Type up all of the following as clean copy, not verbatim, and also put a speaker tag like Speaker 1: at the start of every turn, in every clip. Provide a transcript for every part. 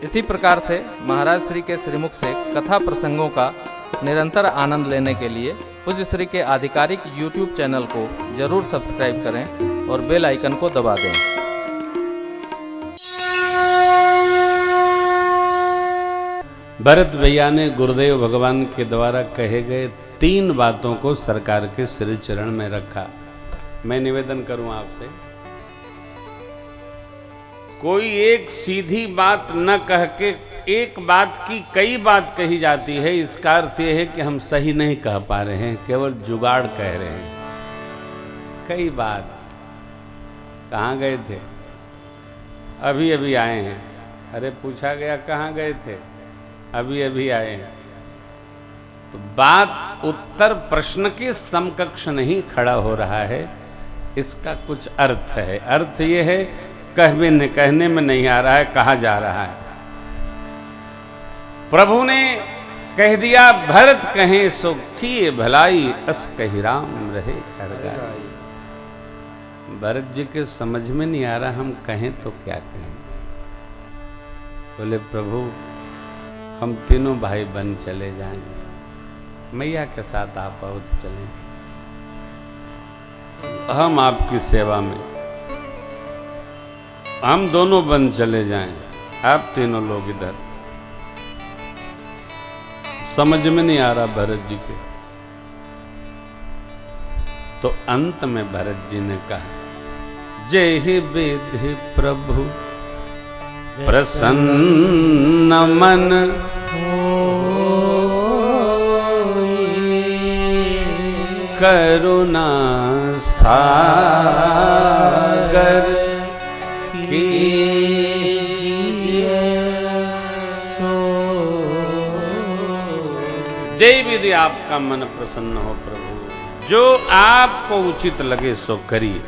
Speaker 1: इसी प्रकार से महाराज श्री के श्रीमुख से कथा प्रसंगों का निरंतर आनंद लेने के लिए पूज्य श्री के आधिकारिक YouTube चैनल को जरूर सब्सक्राइब करें और बेल आइकन को दबा दें।
Speaker 2: भरत भैया ने गुरुदेव भगवान के द्वारा कहे गए 3 बातों को सरकार के श्री चरण में रखा। मैं निवेदन करूं आपसे, कोई एक सीधी बात न कह के एक बात की कई बात कही जाती है, इसका अर्थ यह है कि हम सही नहीं कह पा रहे हैं, केवल जुगाड़ कह रहे हैं। कई बात। कहाँ गए थे? अभी अभी आए हैं। अरे पूछा गया कहाँ गए थे? अभी अभी आए हैं। तो बात उत्तर प्रश्न के समकक्ष नहीं खड़ा हो रहा है, इसका कुछ अर्थ है। अर्थ ये है, कहने में नहीं आ रहा है, कहा जा रहा है। प्रभु ने कह दिया, भरत कहें सो किए भलाई, अस कही राम रहे हरगाई। भरत जी के समझ में नहीं आ रहा, हम कहें तो क्या कहें। बोले प्रभु, हम तीनों भाई बन चले जाएंगे, मैया के साथ आप अवध चलें, हम आपकी सेवा में, हम दोनों बन चले जाएं, आप तीनों लोग इधर। समझ में नहीं आ रहा भरत जी के। तो अंत में भरत जी ने कहा, जय ही विधि प्रभु प्रसन्न मन, करुणा सागर जय विधि आपका मन प्रसन्न हो प्रभु, जो आपको उचित लगे सो करिए।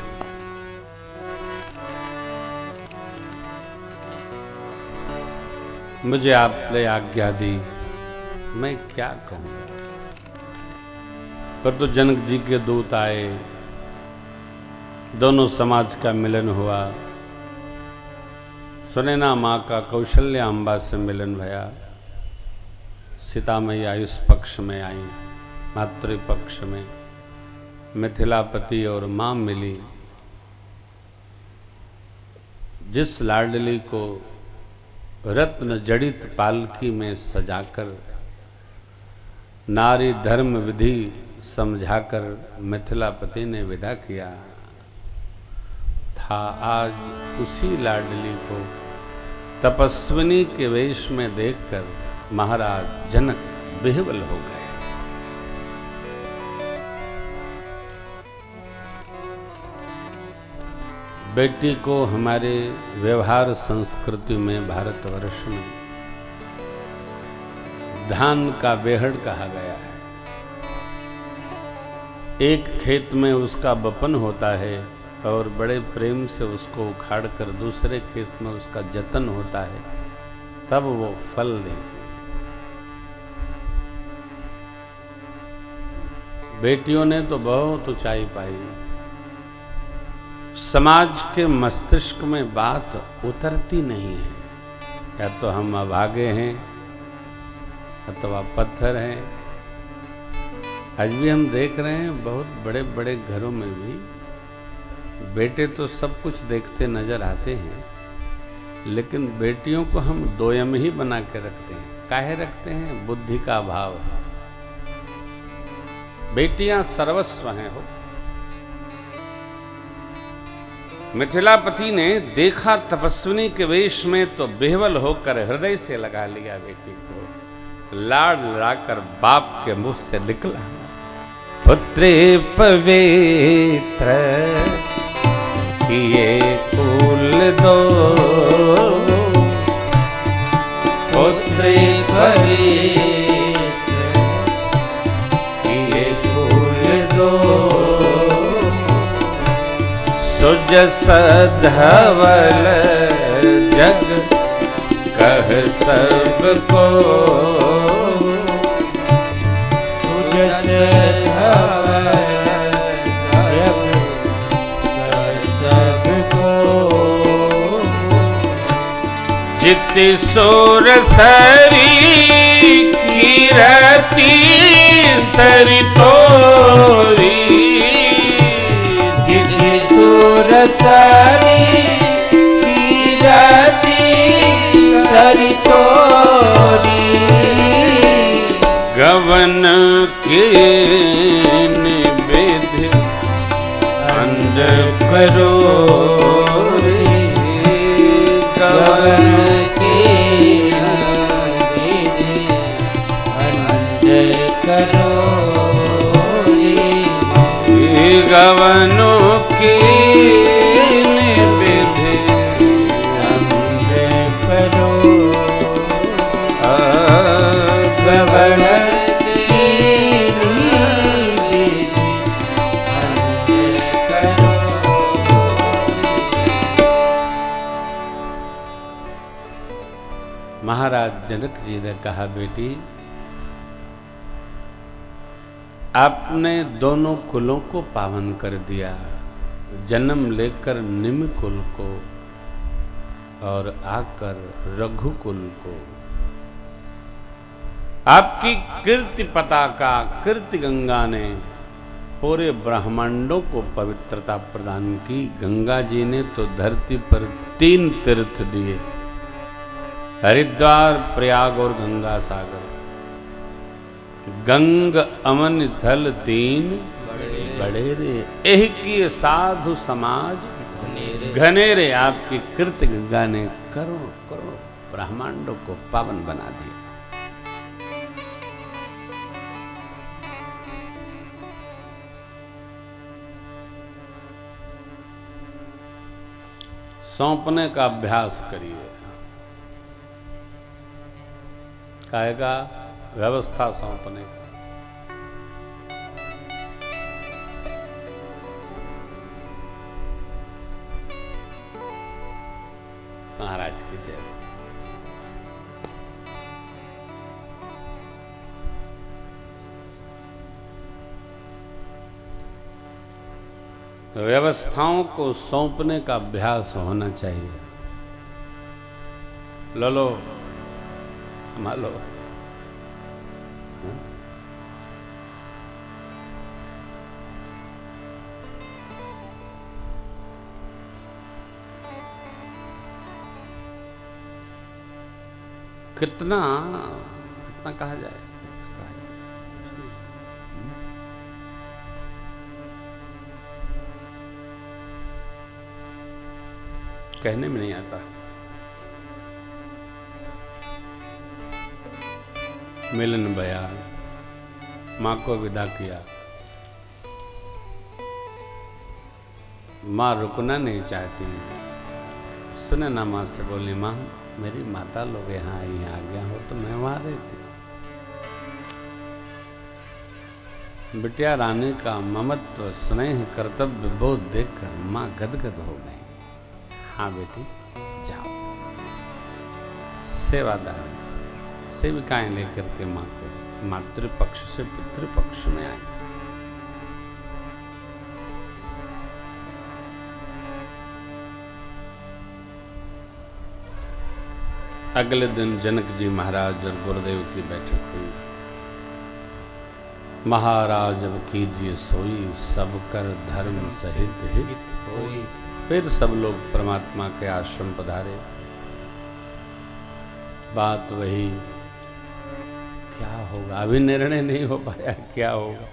Speaker 2: मुझे आपने आज्ञा दी, मैं क्या कहूं। पर तो जनक जी के दूत आए, दोनों समाज का मिलन हुआ। सुनैना माँ का कौशल्या अम्बा से मिलन भया। सीता मैया इस पक्ष में आई, मातृपक्ष में मिथिलापति और माँ मिली। जिस लाडली को रत्न जड़ित पालकी में सजाकर, नारी धर्म विधि समझाकर मिथिलापति ने विदा किया था, आज उसी लाडली को तपस्विनी के वेश में देखकर महाराज जनक विह्वल हो गए। बेटी को हमारे व्यवहार संस्कृति में, भारतवर्ष में धान का बेहड़ कहा गया है। एक खेत में उसका बपन होता है और बड़े प्रेम से उसको उखाड़कर दूसरे खेत में उसका जतन होता है, तब वो फल देती। बेटियों ने तो बहुत ऊंचाई पाई। समाज के मस्तिष्क में बात उतरती नहीं है, या तो हम अभागे हैं अथवा पत्थर हैं। आज भी हम देख रहे हैं बहुत बड़े बड़े घरों में भी बेटे तो सब कुछ देखते नजर आते हैं, लेकिन बेटियों को हम दोयम ही बना के रखते हैं। काहे रखते हैं? बुद्धि का अभाव है। बेटियां सर्वस्व हैं हो। मिथिलापति ने देखा तपस्विनी के वेश में तो बेहवल होकर हृदय से लगा लिया बेटी को। लाड लाकर बाप के मुंह से निकला, पुत्रे पवित्र किए कुल दो, पुत्रे पवित्र किए कुल दो, सुजस धवल जग कह सबको, सुजस धवल जग कह सबको, जित तिसोर सरी कीरति सरी तोरी
Speaker 3: तिसोर सरी कीरति सरी तोरी
Speaker 2: गवन के निवेद अंध करो
Speaker 3: गवन के अंध करो
Speaker 2: गवनों की निवेद
Speaker 3: अंध करो गवन
Speaker 2: महाराज जनक जी ने कहा, बेटी आपने दोनों कुलों को पावन कर दिया, जन्म लेकर निम कुल को और आकर रघुकुल को। आपकी कीर्ति पताका कीर्ति गंगा ने पूरे ब्रह्मांडों को पवित्रता प्रदान की। गंगा जी ने तो धरती पर 3 तीर्थ दिए, हरिद्वार, प्रयाग और गंगा सागर। गंग अमन थल 3 बड़ेरे, यही किए साधु समाज घनेरे। आपकी कीर्ति गंगा ने करोड़ करोड़ ब्रह्मांडों को पावन बना दिया। सौंपने का अभ्यास करिए। कहेगा व्यवस्था सौंपने का। महाराज की जय। व्यवस्थाओं को सौंपने का अभ्यास होना चाहिए। लो संभालो। कितना कितना कहा जाए, कहने में नहीं आता। मिलन भया, माँ को विदा किया। माँ रुकना नहीं चाहती। सुने ना माँ से बोली, माँ मेरी माता लोग यहाँ आई हैं, आ गया हो तो मैं वहाँ रहती। बिटिया रानी का ममत्व, स्नेह, कर्तव्य बोध देखकर माँ गदगद हो गई। हाँ बेटी जाओ। सेवादार सेविकाएं लेकर के माँ को मातृपक्ष से पितृपक्ष में आई। अगले दिन जनक जी महाराज और गुरुदेव की बैठक हुई। महाराज अब कीजिए सोई, सब कर धर्म सहित हित होई। फिर सब लोग परमात्मा के आश्रम पधारे। बात वही, क्या होगा अभी निर्णय नहीं हो पाया, क्या होगा।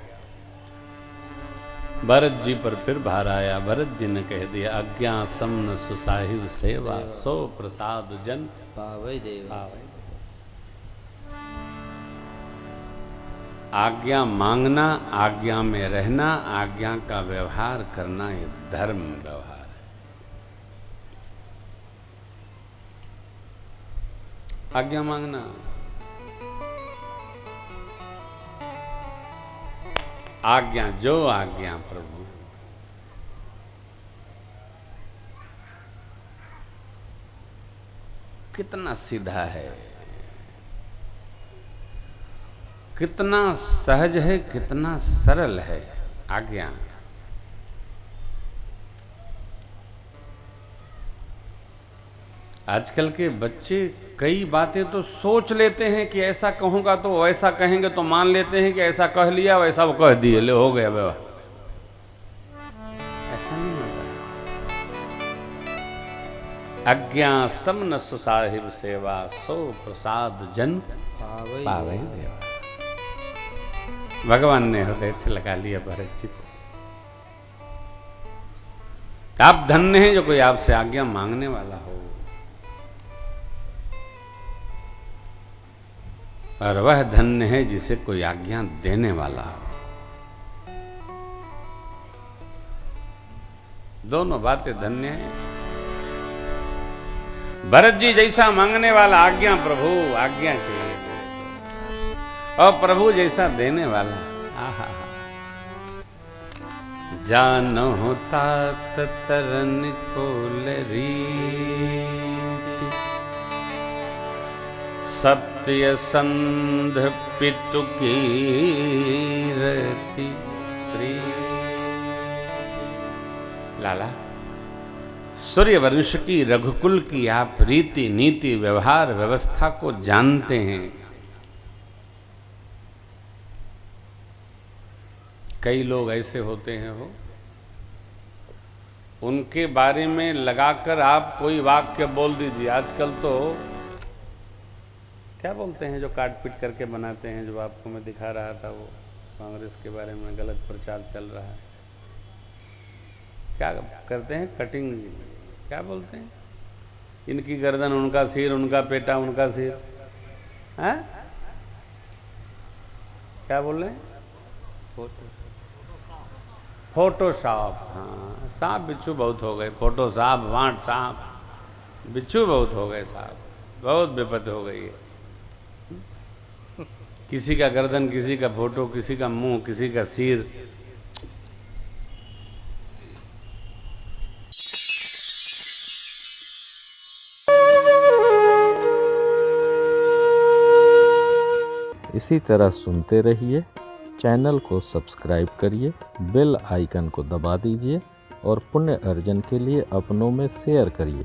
Speaker 2: भरत जी पर फिर भार आया। भरत जी ने कह दिया, आज्ञा समन सुसाहिब सेवा, सो प्रसाद जन
Speaker 3: पावै देवा।
Speaker 2: आज्ञा मांगना, आज्ञा में रहना, आज्ञा का व्यवहार करना, ये धर्म व्यवहार है। आज्ञा मांगना, आज्ञा जो आज्ञा प्रभु। कितना सीधा है, कितना सहज है, कितना सरल है आज्ञा। आजकल के बच्चे कई बातें तो सोच लेते हैं कि ऐसा कहूँगा तो वैसा कहेंगे, तो मान लेते हैं कि ऐसा कह लिया वैसा वो कह दिए, ले हो गया व्यवहार। ऐसा नहीं होता। आज्ञा समन सुसाहिब सेवा, सो प्रसाद जन पावे देवा। भगवान ने हृदय से लगा लिया भरत जी को। आप धन्य हैं जो कोई आपसे आज्ञा मांगने वाला हो, और वह धन्य है जिसे कोई आज्ञा देने वाला हो। दोनों बातें धन्य हैं। भरत जी जैसा मांगने वाला, आज्ञा प्रभु आज्ञा चाहिए, और प्रभु जैसा देने वाला, आहा जानो तात तरन को रीति, सत्य संध पितु की रति प्रीति। लाला, सूर्यवंश की रघुकुल की आप रीति नीति व्यवहार व्यवस्था को जानते हैं। कई लोग ऐसे होते हैं हो, उनके बारे में लगाकर आप कोई वाक्य बोल दीजिए। आजकल तो क्या बोलते हैं जो काट पीट करके बनाते हैं, जो आपको मैं दिखा रहा था, वो कांग्रेस के बारे में गलत प्रचार चल रहा है। क्या करते हैं? कटिंग, क्या बोलते हैं? इनकी गर्दन उनका सिर, उनका पेटा उनका सिर, हैं? क्या बोल रहे हैं? फोटोशॉप। हाँ, सांप बिच्छू बहुत हो गए। फोटोशॉप, वांट सांप, बिच्छू बहुत हो गए साहब, बहुत विपत्ति हो गई है। किसी का गर्दन, किसी का फोटो, किसी का मुंह, किसी का सिर।
Speaker 1: इसी तरह सुनते रहिए, चैनल को सब्सक्राइब करिए, बेल आइकन को दबा दीजिए और पुण्य अर्जन के लिए अपनों में शेयर करिए।